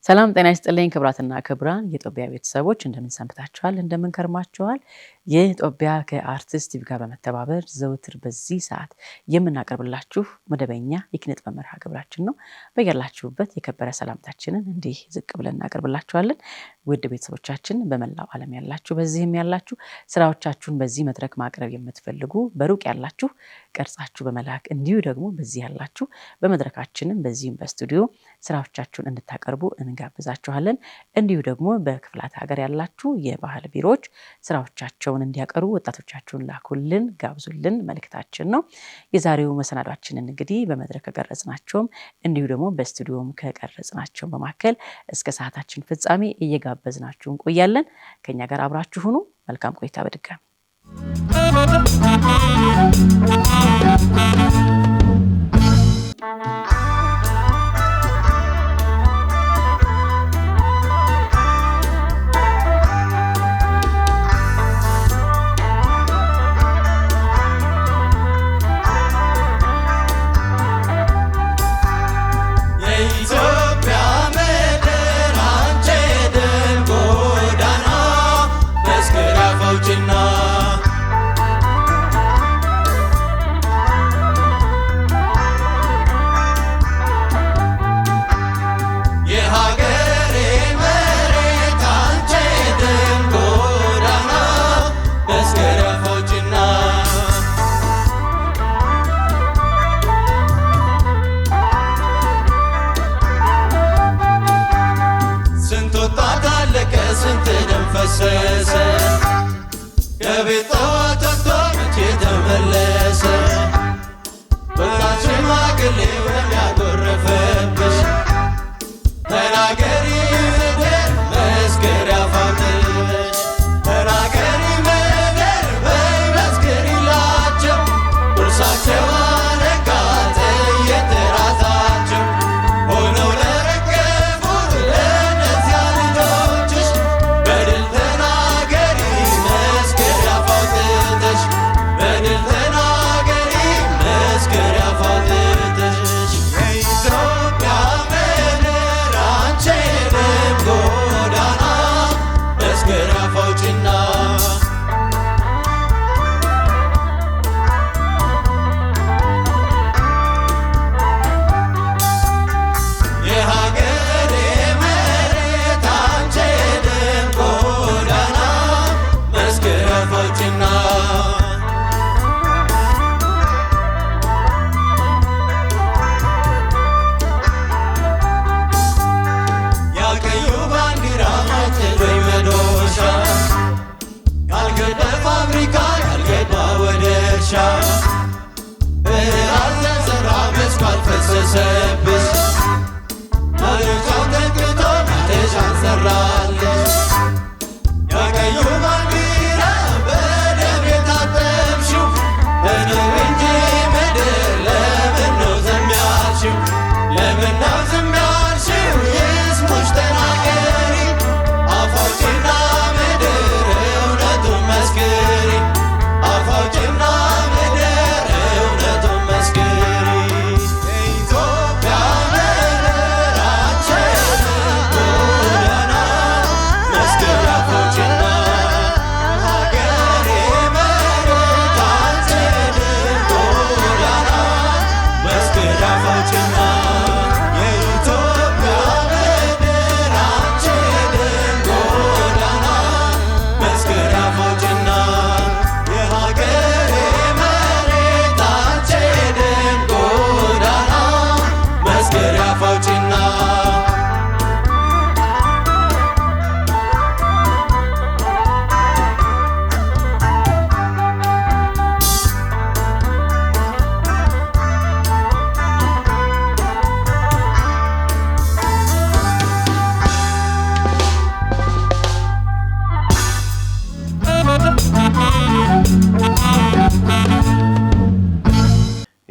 ሰላም ጤና ይስጥልኝ ክብራትና ክብራን የኢትዮጵያ ቤተሰቦች እንደምን ሰንብታችኋል እንደምን ከርማችኋል የኢትዮጵያ ከአርቲስት ቲቪ ጋር በመተባበር ዘውትር በዚህ ሰዓት የምናቀርብላችሁ መደበኛ የኪነ ጥበብ መርሃ ግብራችን ነው በየላችሁበት የከበረ ሰላምታችንን እንዲህ ዝቅ ብለን እናቀርብላችኋለን ውድ ቤተሰቦቻችን በመላው ዓለም ያላችሁ በዚህም ያላችሁ ስራዎቻችሁን በዚህ መድረክ ማቅረብ የምትፈልጉ በሩቅ ያላችሁ ቀርጻችሁ በመላክ እንዲሁ ደግሞ በዚህ ያላችሁ በመድረካችንን በዚህም በስቱዲዮ ስራዎቻችሁን እንድታቀርቡ እንጋብዛችኋለን እንዲሁ ደግሞ በክፍላት ሀገር ያላችሁ የባህል ቢሮዎች ስራዎቻቸውን እንዲያቀርቡ ወጣቶቻችሁን ላኩልን ጋብዙልን መልእክታችን ነው የዛሬው መሰናዷችንን እንግዲህ በመድረክ ከቀረጽናቸው እንዲሁ ደግሞ በስቱዲዮም ከቀረጽናቸው በማከል እስከ ሰዓታችን ፍጻሜ እየጋበዝናችሁ እንቆያለን ከኛ ጋር አብራችሁ ሁኑ መልካም ቆይታ በድጋሚ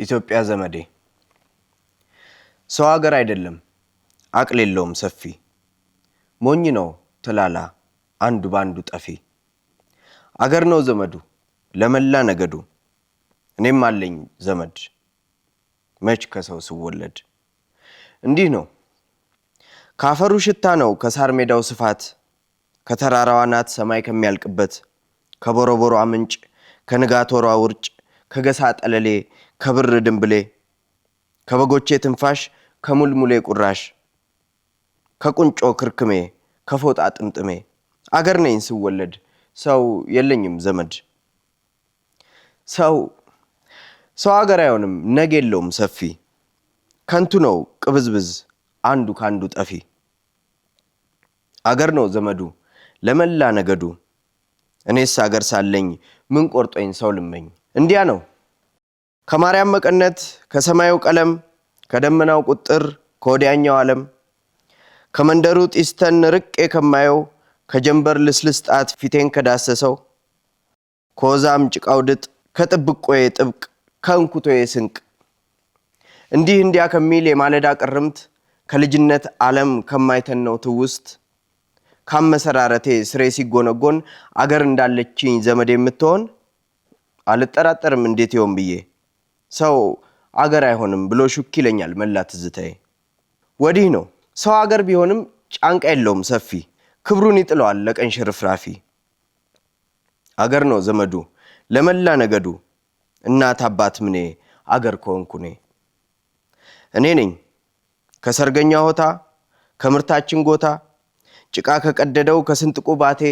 ኢትዮጵያ ዘመዴ ሰው ሀገር አይደለም አቅል የለውም ሰፊ ሞኝ ነው ተላላ አንዱ ባንዱ ጠፊ አገር ነው ዘመዱ ለመላ ነገዱ እኔም አለኝ ዘመድ መች ከሰው ሲወለድ እንዲህ ነው ካፈሩ ሽታ ነው ከሳር ሜዳው ስፋት ከተራራዋ ናት ሰማይ ከሚያልቅበት ከቦሮቦሮ ምንጭ ከንጋቶሯ ውርጭ ከገሳ ጠለሌ ከብር ድንብሌ ከበጎቼ ትንፋሽ ከሙልሙሌ ቁራሽ ከቁንጮ ክርክሜ ከፎጣ ጥምጥሜ አገር ነኝ ስወለድ ሰው የለኝም ዘመድ ሰው አገር አይሆንም ነገ የለውም ሰፊ ከንቱ ነው ቅብዝብዝ አንዱ ካንዱ ጠፊ አገር ነው ዘመዱ ለመላ ነገዱ እኔስ አገር ሳለኝ ምን ቆርጦኝ ሰው ልመኝ እንዲያ ነው ከማርያም መቀነት ከሰማዩ ቀለም ከደመናው ቁጥር ከወዲያኛው ዓለም ከመንደሩ ጢስተን ርቄ ከማየው ከጀንበር ልስልስጣት ፊቴን ከዳሰሰው ከወዛም ጭቃው ድጥ ከጥብቆዬ ጥብቅ ከእንኩቶዬ ስንቅ እንዲህ እንዲያ ከሚል የማለዳ ቅርምት ከልጅነት ዓለም ከማይተነው ትውስት ካመሰራረቴ ስሬ ሲጎነጎን አገር እንዳለችኝ ዘመድ የምትሆን አልጠራጠርም እንዴት ይሆን ብዬ ሰው አገር አይሆንም ብሎ ሹክ ይለኛል መላ ትዝታዬ ወዲህ ነው ሰው አገር ቢሆንም ጫንቃ የለውም ሰፊ ክብሩን ይጥለዋል ለቀን ሽርፍራፊ አገር ነው ዘመዱ ለመላ ነገዱ እናት አባት ምኔ አገር ኮንኩኔ እኔ ነኝ ከሰርገኛ ሆታ ከምርታችን ጎታ ጭቃ ከቀደደው ከስንጥቁ ባቴ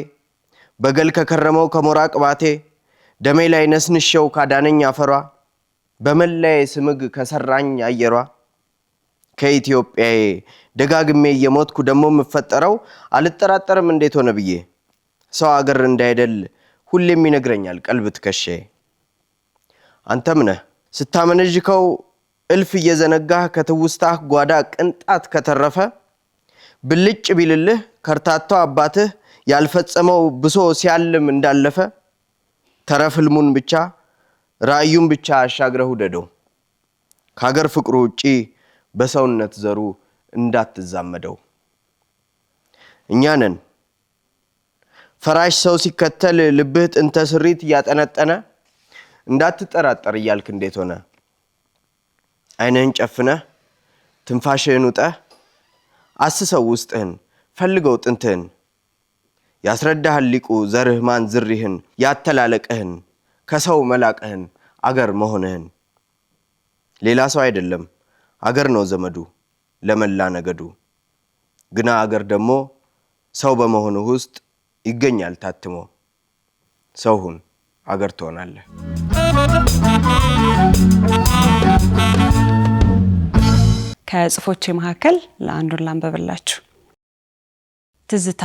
በገል ከከረመው ከሞራቅ ባቴ ደሜ ላይ ነስንሸው ካዳነኝ አፈሯ በመላዬ ስምግ ከሰራኝ አየሯ ከኢትዮጵያዬ ደጋግሜ የሞትኩ ደሞ ምፈጠረው አልጠራጠርም እንዴት ሆነ ብዬ ሰው አገር እንዳይደል ሁሌም ይነግረኛል ቀልብ ትከሻዬ አንተም ነህ ስታመነጅከው እልፍ እየዘነጋህ ከትውስታህ ጓዳ ቅንጣት ከተረፈ ብልጭ ቢልልህ ከርታታው አባትህ ያልፈጸመው ብሶ ሲያልም እንዳለፈ ተረፍልሙን ብቻ ራዩን ብቻ አሻግረው ደደው ካገር ፍቅሩ ውጪ በሰውነት ዘሩ እንዳትዛመደው እኛንን ፈራሽ ሰው ሲከተል ልብህ ጥንተ ስሪት ያጠነጠነ እንዳትጠራጠር ይያልክ እንዴት ሆነ አይነን ጨፍነህ ትንፋሽህን ውጠህ አስሰው ውስጥህን ፈልገው ጥንትህን ያስረዳሃል ሊቁ ዘርህ ማን ዝሪህን ያተላለቀህን ከሰው መላቀህን አገር መሆንህን ሌላ ሰው አይደለም አገር ነው ዘመዱ ለመላ ነገዱ ግና አገር ደግሞ ሰው በመሆኑ ውስጥ ይገኛል ታትሞ ሰውሁን አገር ትሆናለህ ከጽፎቼ መካከል ለአንዱን ላንበብላችሁ ትዝታ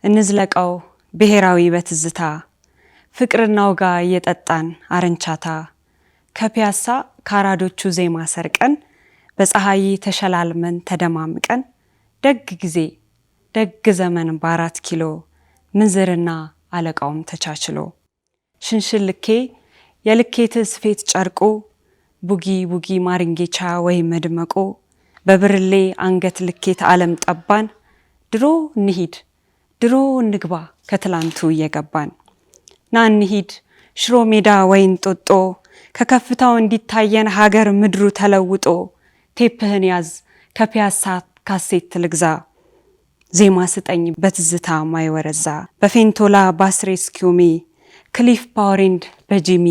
እንዝለቀው ብሔራዊ በትዝታ ፍቅርናው ጋር እየጠጣን አረንቻታ ከፒያሳ ካራዶቹ ዜማ ሰርቀን በፀሐይ ተሸላልመን ተደማምቀን ደግ ጊዜ ደግ ዘመን በ4 ኪሎ ምንዝርና አለቃውም ተቻችሎ ሽንሽልኬ የልኬት ስፌት ጨርቆ ቡጊ ቡጊ ማርንጌቻ ወይ መድመቆ በብርሌ አንገት ልኬት ዓለም ጠባን ድሮ እንሂድ ድሮ እንግባ ከትላንቱ እየገባን ና እንሂድ ሽሮ ሜዳ ወይን ጦጦ ከከፍታው እንዲታየን ሀገር ምድሩ ተለውጦ ቴፕህን ያዝ ከፒያሳ ካሴት ልግዛ ዜማ ስጠኝ በትዝታ ማይወረዛ በፌንቶላ ባስሬስኪዮሜ ክሊፍ ፓወሬንድ በጂሚ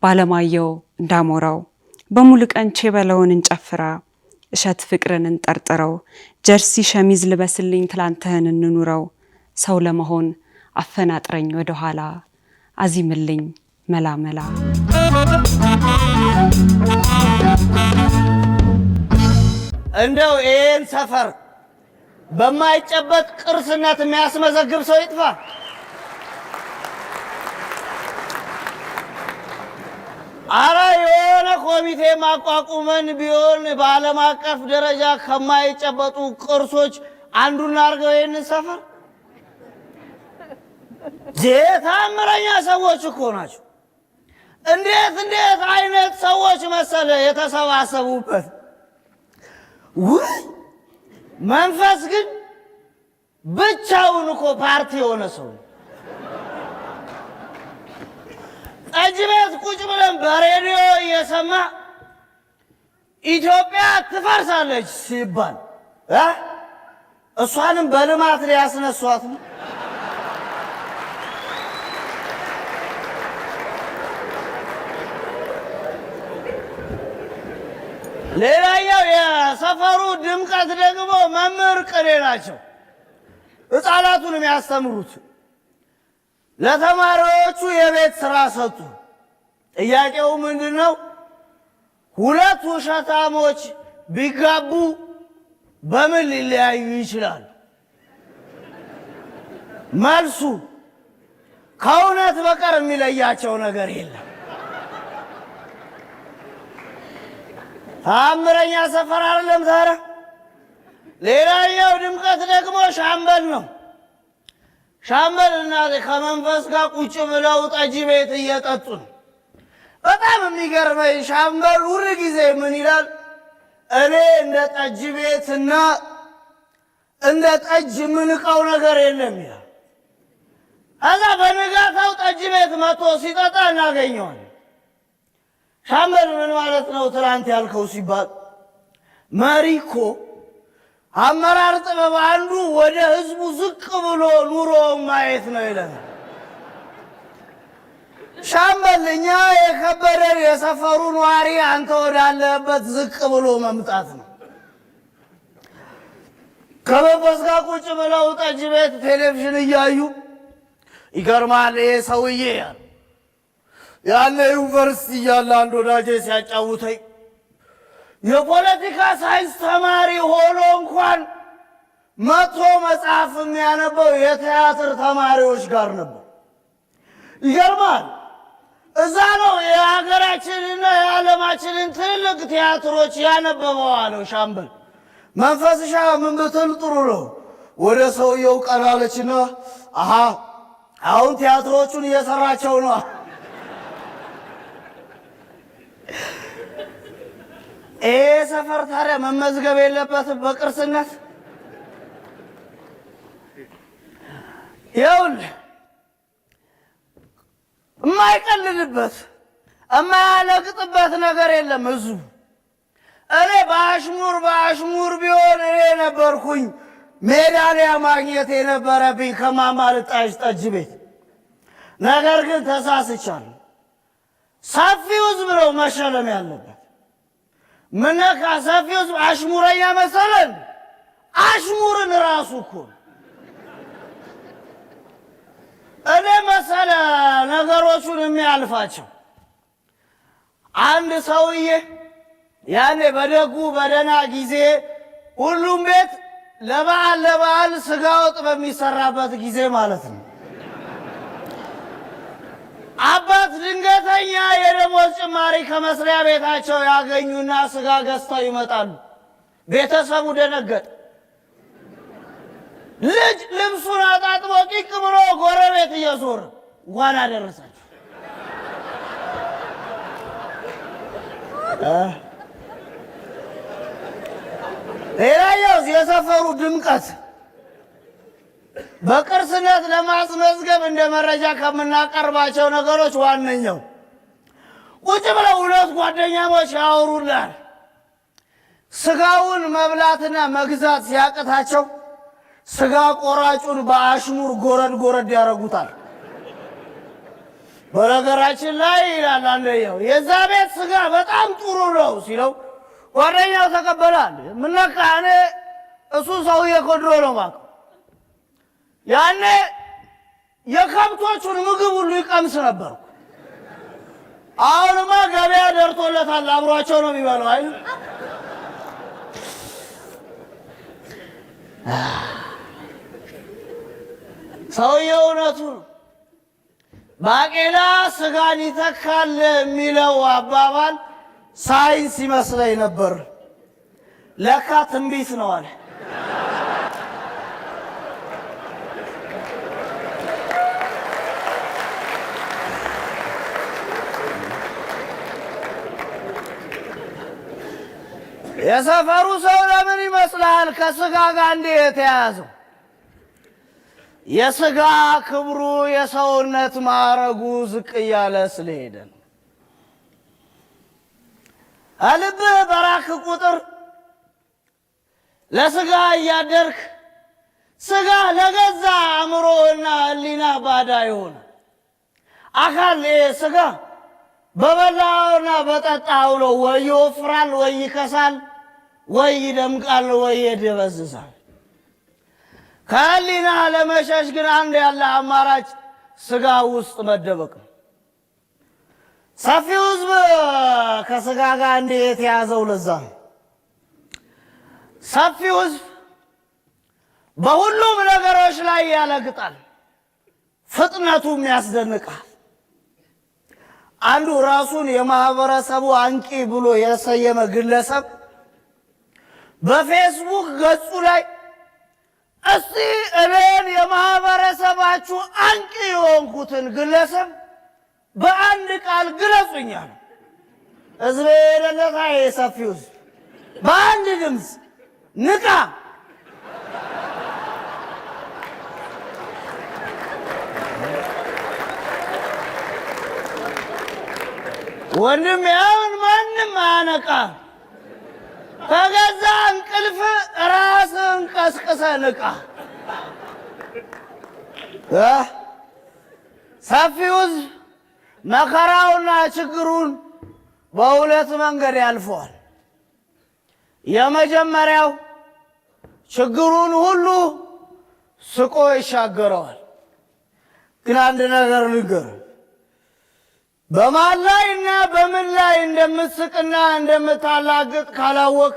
ባለማየው እንዳሞራው በሙሉ ቀን ቼበለውን እንጨፍራ እሸት ፍቅርን እንጠርጥረው ጀርሲ ሸሚዝ ልበስልኝ ትላንትህን እንኑረው ሰው ለመሆን አፈናጥረኝ ወደ ኋላ አዚምልኝ መላ መላ እንደው ይሄን ሰፈር በማይጨበጥ ቅርስነት የሚያስመዘግብ ሰው ይጥፋ። አረ የሆነ ኮሚቴ ማቋቁመን ቢሆን በዓለም አቀፍ ደረጃ ከማይጨበጡ ቅርሶች አንዱን አድርገው ይሄን ሰፈር ታምረኛ ሰዎች እኮ ናቸው። እንዴት አይነት ሰዎች መሰለ የተሰባሰቡበት። ውይ መንፈስ ግን ብቻውን እኮ ፓርቲ የሆነ ሰው። ጠጅ ቤት ቁጭ ብለን በሬዲዮ እየሰማ ኢትዮጵያ ትፈርሳለች ሲባል እሷንም በልማት ሊያስነሷት ነው። ሌላኛው የሰፈሩ ድምቀት ደግሞ መምህር ቅኔ ናቸው። ሕፃናቱን የሚያስተምሩት ለተማሪዎቹ የቤት ስራ ሰጡ። ጥያቄው ምንድን ነው? ሁለት ውሸታሞች ቢጋቡ በምን ሊለያዩ ይችላሉ? መልሱ ከእውነት በቀር የሚለያቸው ነገር የለም። ታምረኛ ሰፈር አይደለም ታዲያ። ሌላኛው ድምቀት ደግሞ ሻምበል ነው። ሻምበል እናቴ ከመንፈስ ጋር ቁጭ ብለው ጠጅ ቤት እየጠጡ ነው። በጣም የሚገርመኝ ሻምበል ሁል ጊዜ ምን ይላል? እኔ እንደ ጠጅ ቤትና እንደ ጠጅ የምንቀው ነገር የለም ይላል። ከዛ በንጋታው ጠጅ ቤት መጥቶ ሲጠጣ እናገኘዋለን። ሻምበል ምን ማለት ነው ትላንት ያልከው ሲባል፣ መሪ እኮ አመራር ጥበብ አንዱ ወደ ህዝቡ ዝቅ ብሎ ኑሮ ማየት ነው ይለናል። ሻምበል እኛ የከበደን የሰፈሩ ነዋሪ አንተ ወዳለበት ዝቅ ብሎ መምጣት ነው። ከመንፈስ ጋር ቁጭ ብለው ጠጅ ቤት ቴሌቪዥን እያዩ ይገርማል ይሄ ሰውዬ ያለ ዩኒቨርሲቲ እያለ አንድ ወዳጄ ሲያጫውተኝ የፖለቲካ ሳይንስ ተማሪ ሆኖ እንኳን መጥቶ መጽሐፍ የሚያነበው የቲያትር ተማሪዎች ጋር ነበር። ይገርማል። እዛ ነው የሀገራችንና የዓለማችንን ትልቅ ቲያትሮች ያነበበው አለው ሻምበል። መንፈስሻ ምን ብትል ጥሩ ነው። ወደ ሰውየው ቀናለችና አሃ አሁን ቲያትሮቹን እየሰራቸው ነው። ይሄ ሰፈር ታዲያ መመዝገብ የለበትም በቅርስነት? ይኸውልህ የማይቀልድበት የማያለቅጥበት ነገር የለም ህዝቡ። እኔ በአሽሙር ቢሆን እኔ ነበርኩኝ ሜዳሊያ ማግኘት የነበረብኝ ከማማ ልጣሽ ጠጅ ቤት። ነገር ግን ተሳስቻለሁ። ሰፊው ህዝብ ነው መሸለም ያለበት። ምነካ ሰፊው ህዝብ አሽሙረኛ መሰለን? አሽሙርን ራሱ እኮ እኔ መሰለ ነገሮቹን የሚያልፋቸው። አንድ ሰውዬ ያኔ በደጉ በደና ጊዜ ሁሉም ቤት ለበዓል ስጋ ወጥ በሚሰራበት ጊዜ ማለት ነው። አባት ድንገተኛ የደሞዝ ጭማሪ ከመስሪያ ቤታቸው ያገኙና ስጋ ገዝተው ይመጣሉ። ቤተሰቡ ደነገጠ። ልጅ ልብሱን አጣጥቦ ቂቅ ብሎ ጎረቤት እየዞረ እንኳን አደረሳችሁ። ሌላኛው የሰፈሩ ድምቀት በቅርስነት ለማስመዝገብ እንደ መረጃ ከምናቀርባቸው ነገሮች ዋነኛው ቁጭ ብለው ሁለት ጓደኛሞች ያወሩላል። ስጋውን መብላትና መግዛት ሲያቅታቸው ስጋ ቆራጩን በአሽሙር ጎረድ ያደርጉታል። በነገራችን ላይ ይላል አንደኛው የዛ ቤት ስጋ በጣም ጥሩ ነው ሲለው ጓደኛው ተቀበላል። ምነካ እኔ እሱ ሰውዬ ኮድሮ ነው ማቀው። ያኔ የከብቶቹን ምግብ ሁሉ ይቀምስ ነበር። አሁንማ ገበያ ደርቶለታል፣ አብሯቸው ነው የሚበላው አይደል? ሰውዬው እውነቱ ነው። ባቄላ ስጋን ይተካል የሚለው አባባል ሳይንስ ይመስለኝ ነበር። ለካ ትንቢት ነው አለ። የሰፈሩ ሰው ለምን ይመስላል ከስጋ ጋር እንዴ የተያዘው? የስጋ ክብሩ የሰውነት ማዕረጉ ዝቅ እያለ ስለሄደ ነው። ልብህ በራክ ቁጥር ለስጋ እያደርክ ስጋ ለገዛ አእምሮና ሕሊና ባዳ ይሆን። አካል ስጋ በበላውና በጠጣው ነው ወይ ይወፍራል ወይ ይከሳል ወይ ይደምቃል ወይ ይደበዝዛል። ከሕሊና ለመሸሽ ግን አንድ ያለ አማራጭ ስጋ ውስጥ መደበቅ ነው። ሰፊው ሕዝብ ከስጋ ጋር እንዴት የያዘው ለዛ ነው። ሰፊው ሕዝብ በሁሉም ነገሮች ላይ ያለግጣል፣ ፍጥነቱም ያስደንቃል። አንዱ ራሱን የማህበረሰቡ አንቂ ብሎ የሰየመ ግለሰብ በፌስቡክ ገጹ ላይ እስቲ እኔን የማህበረሰባችሁ አንቂ የሆንኩትን ግለሰብ በአንድ ቃል ግለጹኛል። ሕዝብ የሌለታ የሰፊው ሕዝብ በአንድ ድምፅ ንቃ። ወንድም ያውን ማንም አያነቃ። ከገዛ እንቅልፍ ራስን ቀስቅሰ ንቃ። ሰፊው ሕዝብ መከራውና ችግሩን በሁለት መንገድ ያልፈዋል። የመጀመሪያው ችግሩን ሁሉ ስቆ ይሻገረዋል። ግን አንድ ነገር ልንገር፣ በማን ላይ እና በምን ላይ እንደምትስቅና እንደምታላግጥ ካላወቅ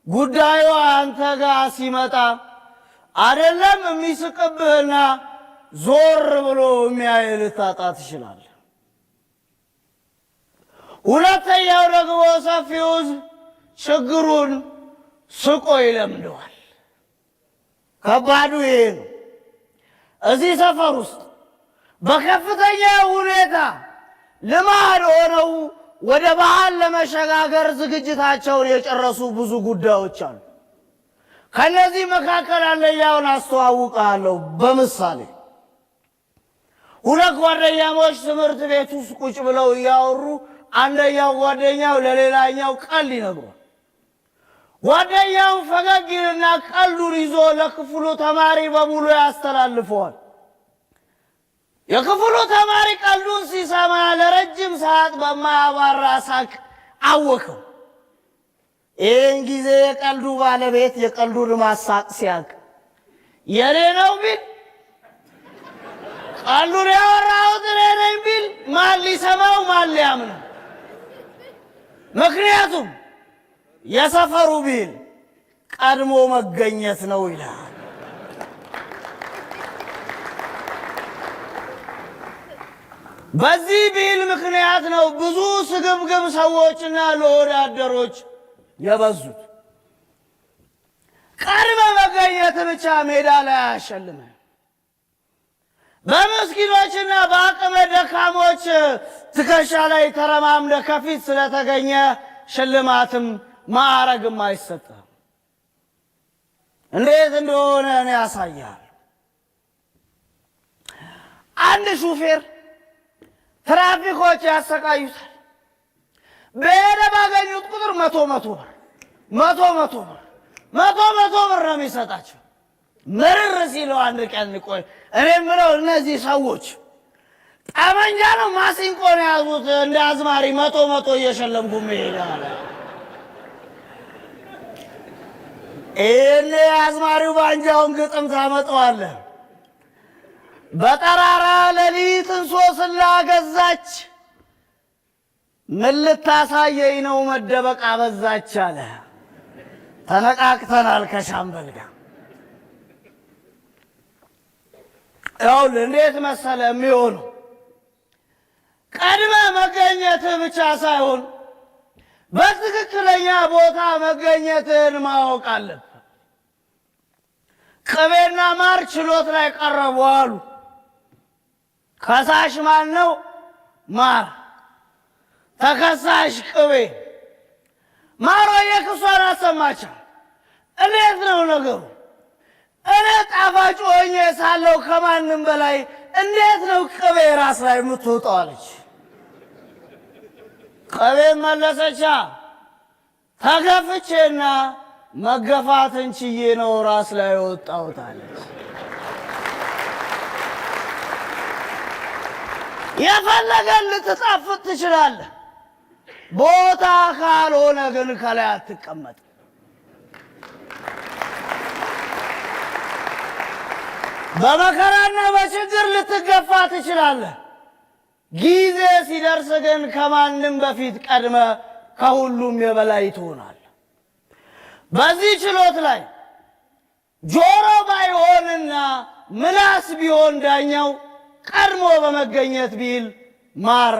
ጉዳዩ አንተ ጋር ሲመጣ አይደለም የሚስቅብህና ዞር ብሎ የሚያይ ልታጣ ትችላለህ። ሁለተኛው ደግሞ ሰፊው ሕዝብ ችግሩን ስቆ ይለምደዋል። ከባዱ ይሄ ነው። እዚህ ሰፈር ውስጥ በከፍተኛ ሁኔታ ልማድ ሆነው ወደ ባህል ለመሸጋገር ዝግጅታቸውን የጨረሱ ብዙ ጉዳዮች አሉ። ከነዚህ መካከል አንደኛውን አስተዋውቃለሁ በምሳሌ። ሁለት ጓደኛሞች ትምህርት ቤት ውስጥ ቁጭ ብለው እያወሩ አንደኛው ጓደኛው ለሌላኛው ቀልድ ይነግሯል። ጓደኛው ፈገግ ይልና ቀልዱን ይዞ ለክፍሉ ተማሪ በሙሉ ያስተላልፈዋል። የክፍሉ ተማሪ ቀልዱን ሲሰማ ለረጅም ሰዓት በማያባራ ሳቅ አወከው። ይህን ጊዜ የቀልዱ ባለቤት የቀልዱን ማሳቅ ሲያቅ የኔ ነው ቢል፣ ቀልዱን ያወራሁት እኔ ነኝ ቢል ማን ሊሰማው ማን ሊያምነው? ምክንያቱም የሰፈሩ ቢል ቀድሞ መገኘት ነው ይላል። በዚህ ቢል ምክንያት ነው ብዙ ስግብግብ ሰዎችና ለወዳደሮች የበዙት። ቀድመ መገኘት ብቻ ሜዳ ላይ አያሸልምም። በምስኪኖችና በአቅመ ደካሞች ትከሻ ላይ ተረማምደ ከፊት ስለተገኘ ሽልማትም ማዕረግም አይሰጥም። እንዴት እንደሆነ እኔ ያሳያል። አንድ ሹፌር ትራፊኮች ያሰቃዩታል። በሄደ ባገኙት ቁጥር መቶ ብር ነው የሚሰጣቸው። ምርር ሲለው አንድ ቀን ቆይ እኔ የምለው እነዚህ ሰዎች ጠመንጃ ነው ማሲንቆ ነው የያዙት? እንደ አዝማሪ መቶ እየሸለምኩ ይሄዳል። ይህን አዝማሪው ባንጃውን ግጥም ታመጣዋለህ። በጠራራ ሌሊት እንሶስላ ገዛች፣ ምን ልታሳየኝ ነው መደበቅ አበዛች አለ። ተነቃቅተናል ከሻምበል ጋር። ይኸውልህ እንዴት መሰለ የሚሆነው፣ ቀድመ መገኘትህ ብቻ ሳይሆን በትክክለኛ ቦታ መገኘትህን ማወቅ አለብህ። ቅቤና ማር ችሎት ላይ ቀረቡ አሉ። ከሳሽ ማን ነው? ማር። ተከሳሽ ቅቤ። ማሮ የክሷን አሰማቸው። እንዴት ነው ነገሩ? እኔ ጣፋጭ ሆኜ ሳለው ከማንም በላይ እንዴት ነው ቅቤ ራስ ላይ የምትወጣው አለች። ቅቤ መለሰቻ፣ ተገፍቼና መገፋትን ችዬ ነው ራስ ላይ ወጣሁት አለች። የፈለገን ልትጣፍጥ ትችላለህ፣ ቦታ ካልሆነ ግን ከላይ አትቀመጥ። በመከራና በችግር ልትገፋ ትችላለህ፣ ጊዜ ሲደርስ ግን ከማንም በፊት ቀድመ ከሁሉም የበላይ ትሆናለህ። በዚህ ችሎት ላይ ጆሮ ባይሆንና ምላስ ቢሆን ዳኛው ቀድሞ በመገኘት ቢል ማር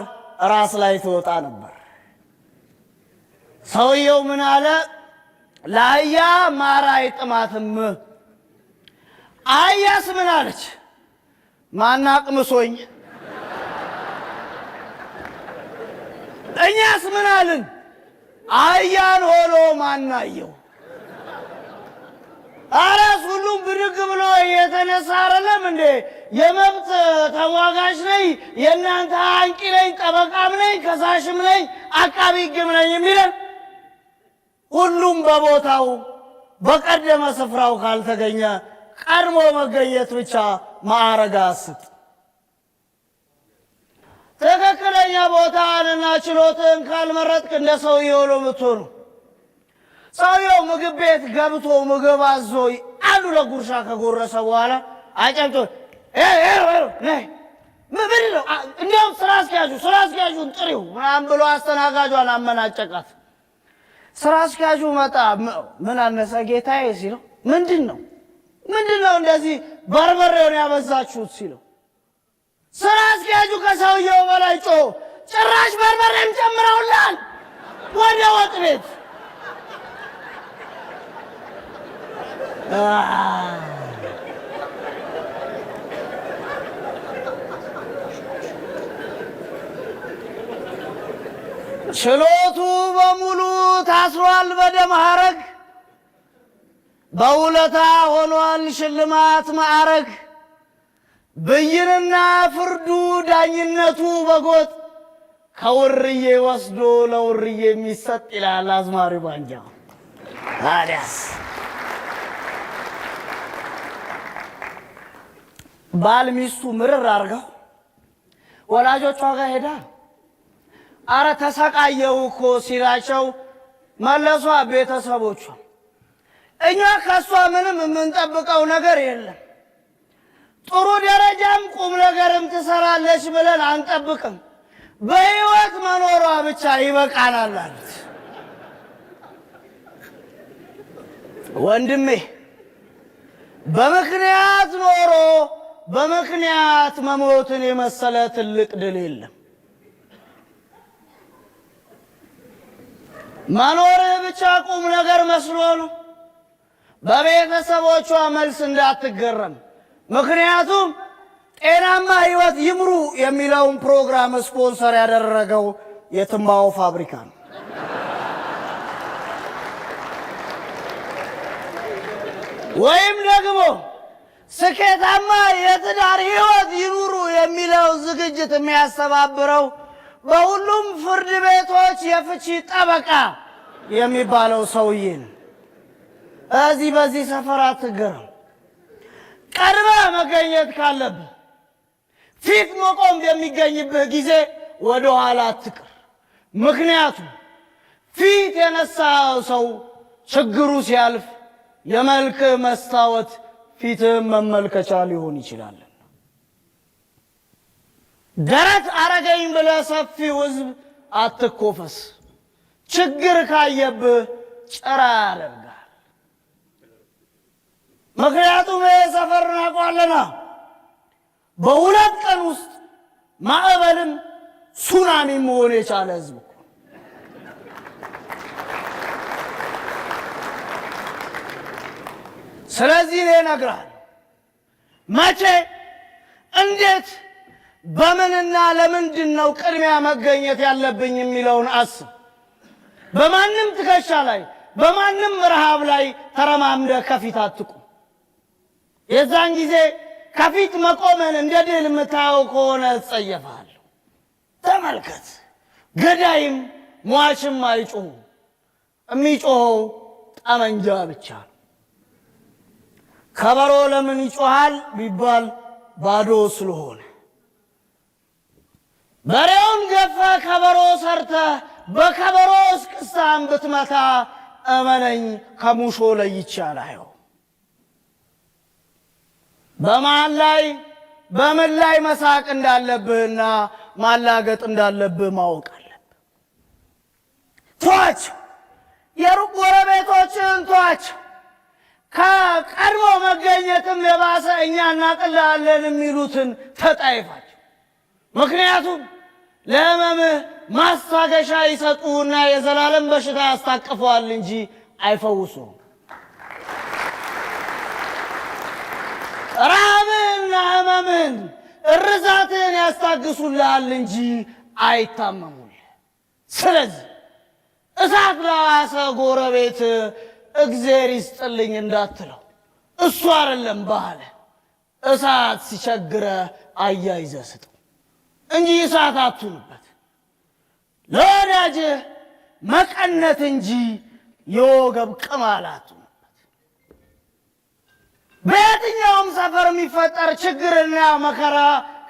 ራስ ላይ ትወጣ ነበር። ሰውየው ምን አለ? ለአህያ ማር አይጥማትም። አህያስ ምን አለች? ማናቅምሶኝ። እኛስ ምን አልን? አህያን ሆኖ ማናየው። አራስ ሁሉም ብድግ ብሎ የተነሳ አይደለም እንዴ? የመብት ተሟጋች ነኝ፣ የእናንተ አንቂ ነኝ፣ ጠበቃም ነኝ፣ ከሳሽም ነኝ፣ አቃቢ ሕግም ነኝ የሚለን። ሁሉም በቦታው በቀደመ ስፍራው ካልተገኘ ቀድሞ መገኘት ብቻ ማዕረግ አስጥ። ትክክለኛ ቦታንና ችሎትን ካልመረጥክ እንደ ሰውየው ነው የምትሆኑ። ሰውየው ምግብ ቤት ገብቶ ምግብ አዞ አንዱ ለጉርሻ ከጎረሰ በኋላ አጨብጭቦ ምን ነው እንዲያውም ስራ አስኪያጁን ጥሪው ምናምን ብሎ አስተናጋጇን አመናጨቃት። ስራ አስኪያጁ መጣ። ምን አነሰ ጌታዬ ሲለው ምንድን ነው እንደዚህ በርበሬውን ያበዛችሁት ሲለው ስራ አስኪያጁ ከሰውየው በላይ ጮህ፣ ጭራሽ በርበሬም ጨምረውላል ወደ ወጥ ቤት። ችሎቱ በሙሉ ታስሯል በደም ሐረግ፣ በውለታ ሆኗል ሽልማት ማዕረግ። ብይንና ፍርዱ ዳኝነቱ በጎጥ ከውርዬ ወስዶ ለውርዬ የሚሰጥ ይላል አዝማሪ ባንጃ። ታዲያስ ባል ሚስቱ ምርር አርገው ወላጆቿ ጋር ሄዳ አረ ተሰቃየው እኮ ሲላቸው መለሷ ቤተሰቦቿ እኛ ከሷ ምንም የምንጠብቀው ነገር የለም፣ ጥሩ ደረጃም ቁም ነገርም ትሰራለች ብለን አንጠብቅም፣ በህይወት መኖሯ ብቻ ይበቃናል አሉት። ወንድሜ በምክንያት ኖሮ በምክንያት መሞትን የመሰለ ትልቅ ድል የለም። መኖርህ ብቻ ቁም ነገር መስሎ ነው። በቤተሰቦቿ መልስ እንዳትገረም፣ ምክንያቱም ጤናማ ህይወት ይምሩ የሚለውን ፕሮግራም ስፖንሰር ያደረገው የትንባሆ ፋብሪካ ነው። ወይም ደግሞ ስኬታማ የትዳር ህይወት ይኑሩ የሚለው ዝግጅት የሚያስተባብረው በሁሉም ፍርድ ቤቶች የፍቺ ጠበቃ የሚባለው ሰውዬ ነው። በዚህ ሰፈር አትገረም። ቀድመህ መገኘት ካለብህ ፊት መቆም የሚገኝብህ ጊዜ ወደ ኋላ አትቅር። ምክንያቱም ፊት የነሳው ሰው ችግሩ ሲያልፍ የመልክ መስታወት ፊትህም መመልከቻ ሊሆን ይችላል። ደረት አረገኝ ብለህ ሰፊው ህዝብ አትኮፈስ። ችግር ካየብህ ጭራ ያደርጋል። ምክንያቱም ይህ ሰፈር እናውቀዋለና በሁለት ቀን ውስጥ ማዕበልም ሱናሚ መሆን የቻለ ህዝብ እኮ። ስለዚህ እኔ እነግርሃለሁ፣ መቼ፣ እንዴት፣ በምንና ለምንድን ነው ቅድሚያ መገኘት ያለብኝ የሚለውን አስብ። በማንም ትከሻ ላይ በማንም ረሃብ ላይ ተረማምደ ከፊት አትቁም። የዛን ጊዜ ከፊት መቆመን እንደ ድል የምታየው ከሆነ ትጸየፋለሁ። ተመልከት፣ ገዳይም ሟችም አይጮሁም፣ የሚጮኸው ጠመንጃ ብቻ ነው። ከበሮ ለምን ይጮሃል ቢባል ባዶ ስለሆነ። በሬውን ገፈ ከበሮ ሰርተ በከበሮ እስክስታን ብትመታ እመነኝ ከሙሾ ለይቼ አላየው። በማን ላይ በምን ላይ መሳቅ እንዳለብህና ማላገጥ እንዳለብህ ማወቅ አለብህ። ተዋቸው፣ የሩቅ ጎረቤቶችን ተዋቸው። ከቀድሞ መገኘትም የባሰ እኛ እናቅልሃለን የሚሉትን ተጣይፋቸው። ምክንያቱም ለህመምህ ማስታገሻ ይሰጡና የዘላለም በሽታ ያስታቅፈዋል እንጂ አይፈውሱም። ራብህና ህመምህን እርዛትህን ያስታግሱልሃል እንጂ አይታመሙልህ። ስለዚህ እሳት ለዋሰ ጎረቤት እግዜር ይስጥልኝ እንዳትለው። እሱ አይደለም ባህል። እሳት ሲቸግረ አያይዘህ ስጠው እንጂ እሳት አትሁንበት። ለወዳጅህ መቀነት እንጂ የወገብ ቅማል አትሁንበት። በየትኛውም ሰፈር የሚፈጠር ችግርና መከራ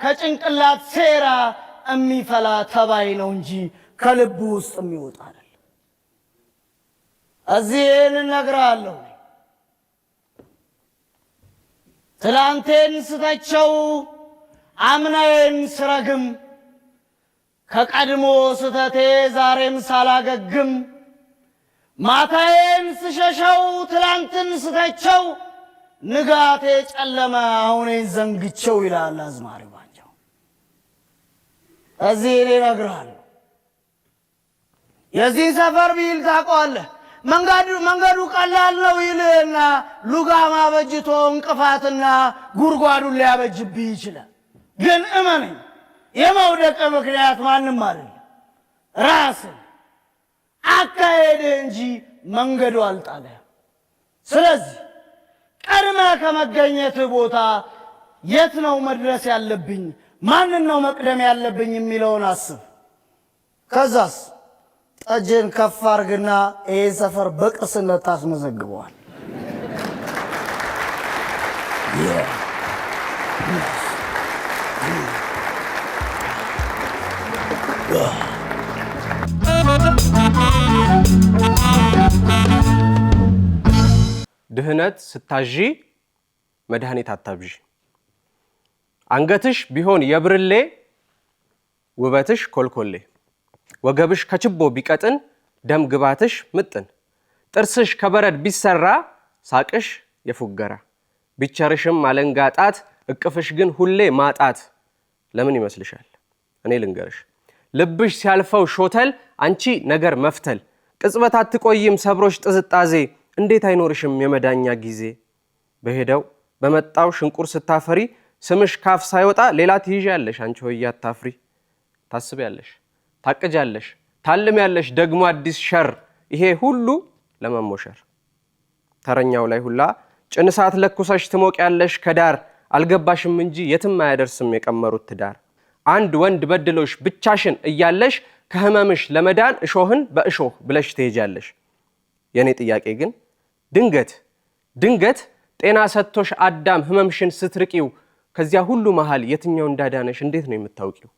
ከጭንቅላት ሴራ የሚፈላ ተባይ ነው እንጂ ከልቡ ውስጥ የሚወጣ አይደለም። እዚህ ይህን እነግርሃለሁ። ትላንቴን ስተቸው አምናዬን ስረግም ከቀድሞ ስተቴ ዛሬም ሳላገግም ማታዬን ስሸሸው ትላንትን ስተቸው ንጋቴ ጨለመ አሁኔን ዘንግቸው ይላል አዝማሪ ባንጃው። እዚህ እኔ እነግርሃለሁ። የዚህ ሰፈር ቢል ታውቀዋለህ። መንገዱ ቀላል ነው ይልህና ሉጋማ በጅቶ እንቅፋትና ጉድጓዱን ሊያበጅብህ ይችላል። ግን እመነኝ የመውደቅ ምክንያት ማንም አይደለም፣ ራስህ አካሄድህ እንጂ መንገዱ አልጣለህ። ስለዚህ ቀድመህ ከመገኘትህ ቦታ የት ነው መድረስ ያለብኝ፣ ማንን ነው መቅደም ያለብኝ የሚለውን አስብ። ከዛስ ጠጅን ከፍ አርግና ይህን ሰፈር በቅርስነት ታስመዘግበዋል። ድህነት ስታዢ መድኃኒት አታብዢ። አንገትሽ ቢሆን የብርሌ ውበትሽ ኮልኮሌ፣ ወገብሽ ከችቦ ቢቀጥን ደም ግባትሽ ምጥን፣ ጥርስሽ ከበረድ ቢሰራ ሳቅሽ የፉገራ፣ ቢቸርሽም አለንጋጣት እቅፍሽ ግን ሁሌ ማጣት። ለምን ይመስልሻል? እኔ ልንገርሽ። ልብሽ ሲያልፈው ሾተል አንቺ ነገር መፍተል፣ ቅጽበት አትቆይም ሰብሮሽ ጥዝጣዜ፣ እንዴት አይኖርሽም የመዳኛ ጊዜ። በሄደው በመጣው ሽንቁር ስታፈሪ ስምሽ ካፍ ሳይወጣ ሌላ ትይዣለሽ አንቺ ሆይ አታፍሪ። ታስቢያለሽ፣ ታቅጃለሽ፣ ታልሚያለሽ ደግሞ አዲስ ሸር፣ ይሄ ሁሉ ለመሞሸር። ተረኛው ላይ ሁላ ጭንሳት ለኩሰሽ ትሞቂያለሽ ከዳር፣ አልገባሽም እንጂ የትም አያደርስም የቀመሩት ትዳር። አንድ ወንድ በድሎሽ ብቻሽን እያለሽ ከህመምሽ ለመዳን እሾህን በእሾህ ብለሽ ትሄጃለሽ። የኔ ጥያቄ ግን ድንገት ጤና ሰጥቶሽ አዳም ህመምሽን ስትርቂው ከዚያ ሁሉ መሃል የትኛው እንዳዳነሽ እንዴት ነው የምታውቂው?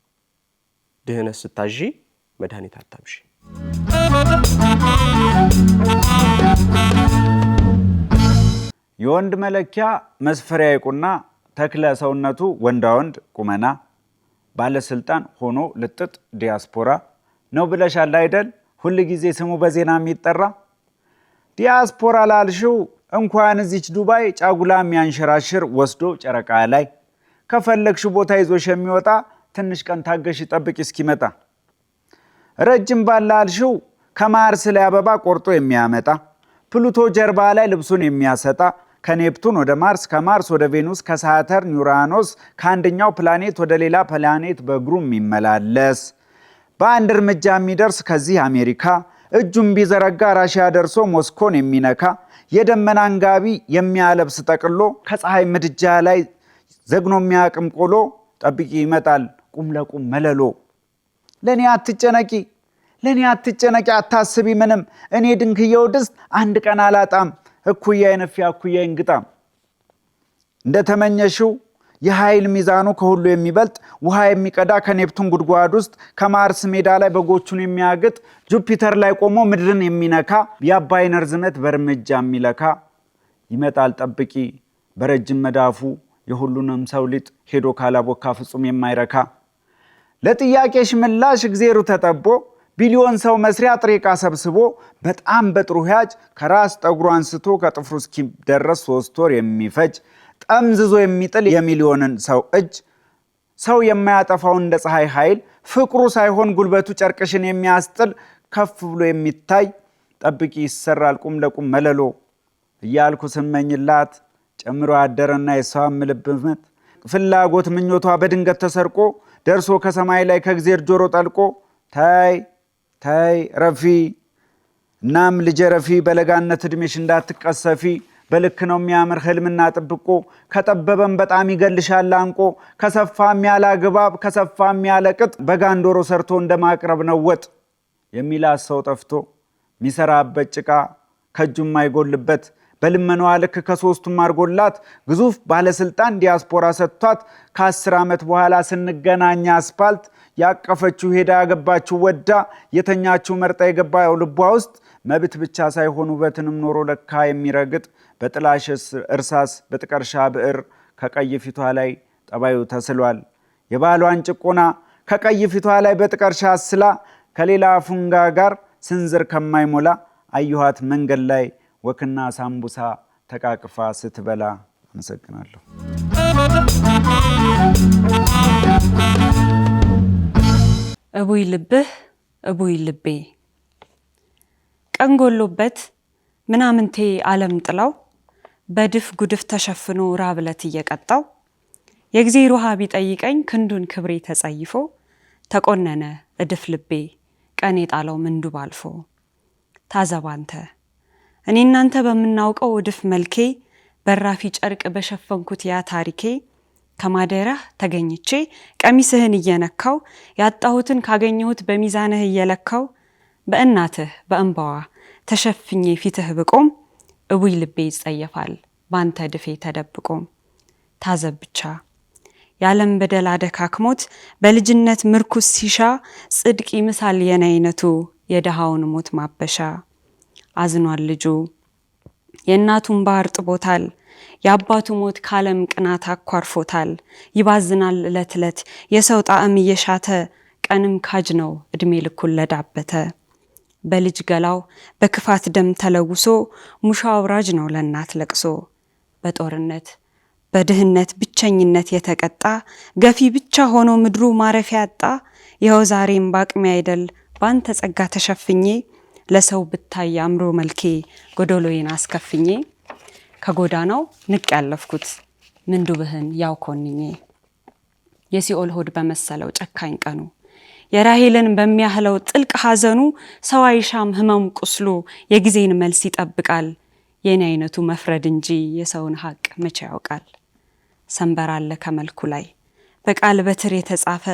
ድህነት ስታዢ መድኃኒት አታብዢ። የወንድ መለኪያ መስፈሪያ ይቁና ተክለ ሰውነቱ ወንዳ ወንድ ቁመና ባለስልጣን ሆኖ ልጥጥ ዲያስፖራ ነው ብለሻል አይደል? ሁል ጊዜ ስሙ በዜና የሚጠራ ዲያስፖራ ላልሽው እንኳን እዚች ዱባይ ጫጉላ የሚያንሸራሽር ወስዶ ጨረቃ ላይ ከፈለግሽ ቦታ ይዞሽ የሚወጣ ትንሽ ቀን ታገሽ ጠብቂ እስኪመጣ። ረጅም ባላልሽው ከማርስ ላይ አበባ ቆርጦ የሚያመጣ ፕሉቶ ጀርባ ላይ ልብሱን የሚያሰጣ ከኔፕቱን ወደ ማርስ ከማርስ ወደ ቬኑስ ከሳተርን ዩራኖስ ከአንደኛው ፕላኔት ወደ ሌላ ፕላኔት በእግሩ የሚመላለስ በአንድ እርምጃ የሚደርስ ከዚህ አሜሪካ እጁን ቢዘረጋ ራሽያ ደርሶ ሞስኮን የሚነካ የደመናን ጋቢ የሚያለብስ ጠቅሎ ከፀሐይ ምድጃ ላይ ዘግኖ የሚያቅም ቆሎ ጠብቂ ይመጣል ቁም ለቁም መለሎ። ለኔ አትጨነቂ ለኔ አትጨነቂ አታስቢ ምንም እኔ ድንክየው ድስት አንድ ቀን አላጣም እኩያ የነፊ እኩያ ይንግጣም እንደተመኘሽው የኃይል ሚዛኑ ከሁሉ የሚበልጥ ውሃ የሚቀዳ ከኔፕቱን ጉድጓድ ውስጥ ከማርስ ሜዳ ላይ በጎቹን የሚያግጥ ጁፒተር ላይ ቆሞ ምድርን የሚነካ የአባይን ርዝመት በእርምጃ የሚለካ ይመጣል ጠብቂ በረጅም መዳፉ የሁሉንም ሰው ሊጥ ሄዶ ካላቦካ ፍጹም የማይረካ ለጥያቄሽ ምላሽ እግዚአብሔር ተጠቦ ቢሊዮን ሰው መስሪያ ጥሬ ዕቃ ሰብስቦ በጣም በጥሩ ህያጅ ከራስ ጠጉሩ አንስቶ ከጥፍሩ እስኪደረስ 3 ወር የሚፈጅ ጠምዝዞ የሚጥል የሚሊዮንን ሰው እጅ ሰው የማያጠፋው እንደ ፀሐይ ኃይል ፍቅሩ ሳይሆን ጉልበቱ ጨርቅሽን የሚያስጥል ከፍ ብሎ የሚታይ ጠብቂ ይሰራል ቁም ለቁም መለሎ እያልኩ ስመኝላት ጨምሮ አደረና የሷ ምልብመት ፍላጎት ምኞቷ በድንገት ተሰርቆ ደርሶ ከሰማይ ላይ ከእግዚአብሔር ጆሮ ጠልቆ ታይ ረፊ እናም ልጄ ረፊ በለጋነት እድሜሽ እንዳትቀሰፊ በልክ ነው የሚያምር ህልምና ጥብቆ ከጠበበን በጣም ይገልሻል አንቆ ከሰፋም ያለ ግባብ ከሰፋም ያለ ቅጥ በጋንዶሮ ሰርቶ እንደማቅረብ ነው ወጥ የሚላስ ሰው ጠፍቶ ሚሰራበት ጭቃ ከጁም አይጎልበት በልመናዋ ልክ ከሶስቱም አርጎላት ግዙፍ ባለስልጣን ዲያስፖራ ሰጥቷት ከ10 ዓመት በኋላ ስንገናኛ አስፋልት ያቀፈችው ሄዳ ያገባችው ወዳ የተኛችው መርጣ የገባው ልቧ ውስጥ መብት ብቻ ሳይሆን ውበትንም ኖሮ ለካ የሚረግጥ በጥላሽ እርሳስ በጥቀርሻ ብዕር ከቀይ ፊቷ ላይ ጠባዩ ተስሏል የባሏን ጭቆና ከቀይ ፊቷ ላይ በጥቀርሻ አስላ ከሌላ ፉንጋ ጋር ስንዝር ከማይሞላ አየኋት መንገድ ላይ ወክና ሳምቡሳ ተቃቅፋ ስትበላ አመሰግናለሁ እቡይ ልብህ እቡይ ልቤ ቀንጎሎበት ምናምንቴ ዓለም ጥላው በድፍ ጉድፍ ተሸፍኖ ራብለት እየቀጣው የእግዚአብሔር ውሃ ቢጠይቀኝ ክንዱን ክብሬ ተጸይፎ ተቆነነ እድፍ ልቤ ቀን የጣለው ምንዱብ አልፎ ታዘባንተ እኔ እናንተ በምናውቀው እድፍ መልኬ በራፊ ጨርቅ በሸፈንኩት ያ ታሪኬ ከማደራህ ተገኝቼ ቀሚስህን እየነካው ያጣሁትን ካገኘሁት በሚዛንህ እየለካው በእናትህ በእንባዋ ተሸፍኜ ፊትህ ብቆም እቡይ ልቤ ይጸየፋል ባንተ ድፌ ተደብቆም ታዘብ ብቻ ያለም በደል አደካክሞት በልጅነት ምርኩስ ሲሻ ጽድቅ ይምሳል የናይነቱ የደሃውን ሞት ማበሻ አዝኗል ልጁ የእናቱን ባህር ጥቦታል የአባቱ ሞት ካለም ቅናት አኳርፎታል ይባዝናል ለትለት የሰው ጣዕም እየሻተ ቀንም ካጅ ነው እድሜ ልኩን ለዳበተ በልጅ ገላው በክፋት ደም ተለውሶ ሙሻ አውራጅ ነው ለእናት ለቅሶ በጦርነት በድህነት ብቸኝነት የተቀጣ ገፊ ብቻ ሆኖ ምድሩ ማረፊያ ያጣ ይኸው ዛሬም ባቅሜ አይደል ባንተ ጸጋ ተሸፍኜ ለሰው ብታይ አምሮ መልኬ ጎዶሎዬን አስከፍኜ ከጎዳናው ንቅ ያለፍኩት ምንዱብህን ያውኮንኜ የሲኦል ሆድ በመሰለው ጨካኝ ቀኑ የራሄልን በሚያህለው ጥልቅ ሐዘኑ ሰው አይሻም ህመም ቁስሉ የጊዜን መልስ ይጠብቃል የኔ አይነቱ መፍረድ እንጂ የሰውን ሐቅ መቼ ያውቃል ሰንበራለ ከመልኩ ላይ በቃል በትር የተጻፈ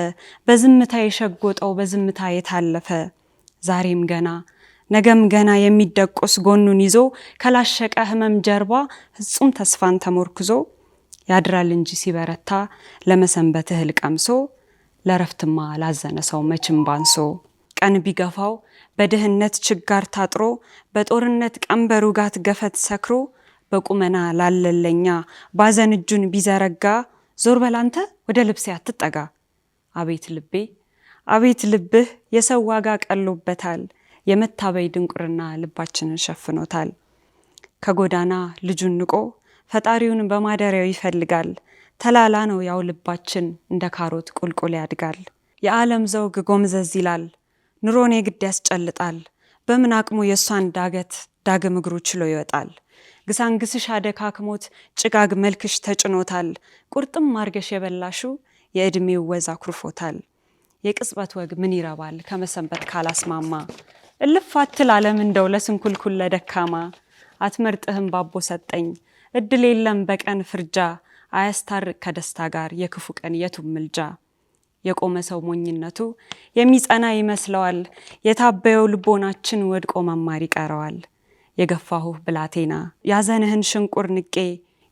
በዝምታ የሸጎጠው በዝምታ የታለፈ ዛሬም ገና ነገም ገና የሚደቆስ ጎኑን ይዞ ከላሸቀ ህመም ጀርባ ፍጹም ተስፋን ተሞርክዞ ያድራል እንጂ ሲበረታ ለመሰንበት እህል ቀምሶ ለረፍትማ ላዘነ ሰው መችም ባንሶ ቀን ቢገፋው በድህነት ችጋር ታጥሮ በጦርነት ቀንበሩ ጋት ገፈት ሰክሮ በቁመና ላለለኛ ባዘን እጁን ቢዘረጋ ዞር በላንተ ወደ ልብሴ አትጠጋ አቤት ልቤ አቤት ልብህ የሰው ዋጋ ቀሎበታል የመታበይ ድንቁርና ልባችንን ሸፍኖታል ከጎዳና ልጁን ንቆ ፈጣሪውን በማደሪያው ይፈልጋል ተላላ ነው ያው ልባችን እንደ ካሮት ቁልቁል ያድጋል የዓለም ዘውግ ጎምዘዝ ይላል ኑሮን የግድ ያስጨልጣል በምን አቅሙ የሷን ዳግም እግሩ ችሎ ይወጣል ግሳንግስሽ አደካክሞት ጭጋግ መልክሽ ተጭኖታል ቁርጥም ማርገሽ የበላሹ የእድሜው ወዝ አኩርፎታል የቅጽበት ወግ ምን ይረባል ከመሰንበት ካላስማማ እልፍ አትል ዓለም እንደው ለስንኩልኩል ለደካማ አትመርጥህም ባቦ ሰጠኝ እድል የለም በቀን ፍርጃ አያስታርቅ ከደስታ ጋር የክፉ ቀን የቱም ምልጃ የቆመ ሰው ሞኝነቱ የሚጸና ይመስለዋል። የታበየው ልቦናችን ወድቆ መማር ይቀረዋል። የገፋሁህ ብላቴና ያዘንህን ሽንቁር ንቄ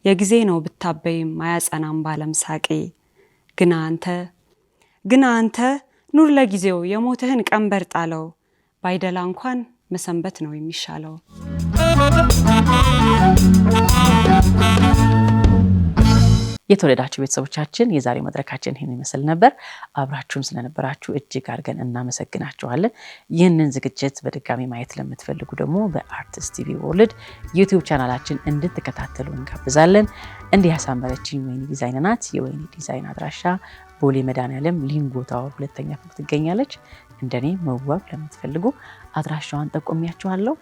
የጊዜ ነው ብታበይም አያጸናም ባለም ሳቄ። ግና አንተ ኑር ለጊዜው የሞትህን ቀንበር ጣለው። ባይደላ እንኳን መሰንበት ነው የሚሻለው። የተወደዳችሁ ቤተሰቦቻችን የዛሬ መድረካችን ይህን ይመስል ነበር። አብራችሁን ስለነበራችሁ እጅግ አድርገን እናመሰግናችኋለን። ይህንን ዝግጅት በድጋሚ ማየት ለምትፈልጉ ደግሞ በአርቲስት ቲቪ ወርልድ ዩቲዩብ ቻናላችን እንድትከታተሉ እንጋብዛለን። እንዲህ ያሳመረችኝ ወይኒ ዲዛይን ናት። የወይኒ ዲዛይን አድራሻ ቦሌ መድኃኔዓለም ሊንጎ ታወር 2ኛ ፎቅ ትገኛለች። እንደኔ መዋብ ለምትፈልጉ አድራሻዋን ጠቆሚያችኋለሁ።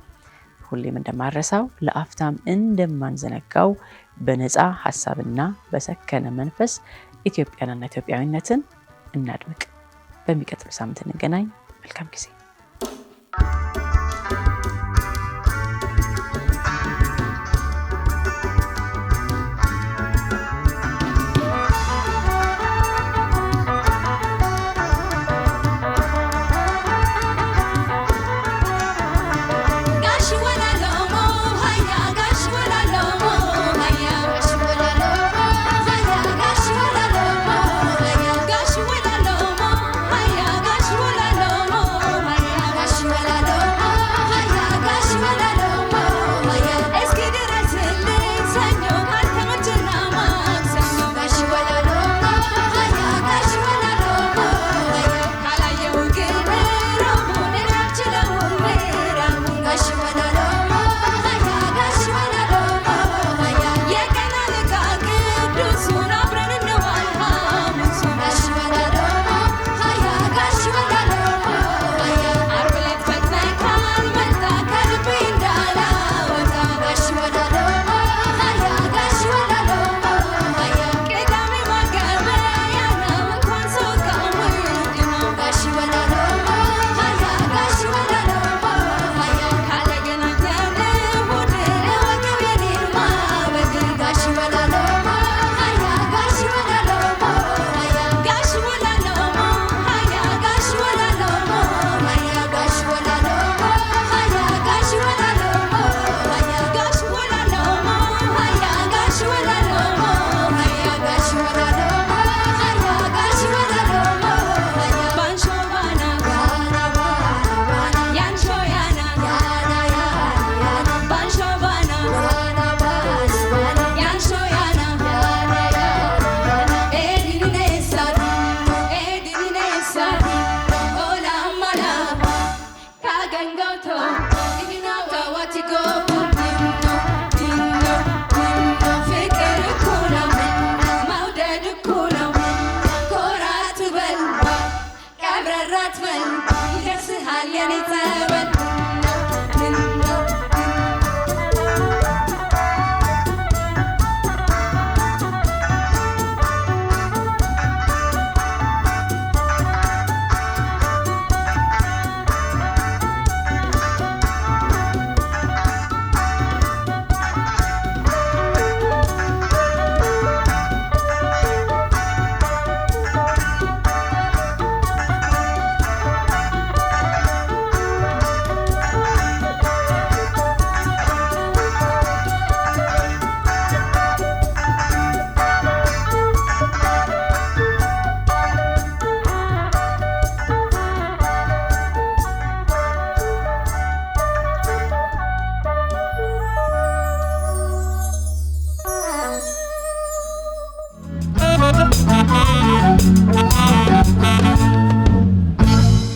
ሁሌም እንደማረሳው ለአፍታም እንደማንዘነጋው በነፃ ሐሳብና በሰከነ መንፈስ ኢትዮጵያንና ኢትዮጵያዊነትን እናድምቅ። በሚቀጥለው ሳምንት እንገናኝ። መልካም ጊዜ። Thank you.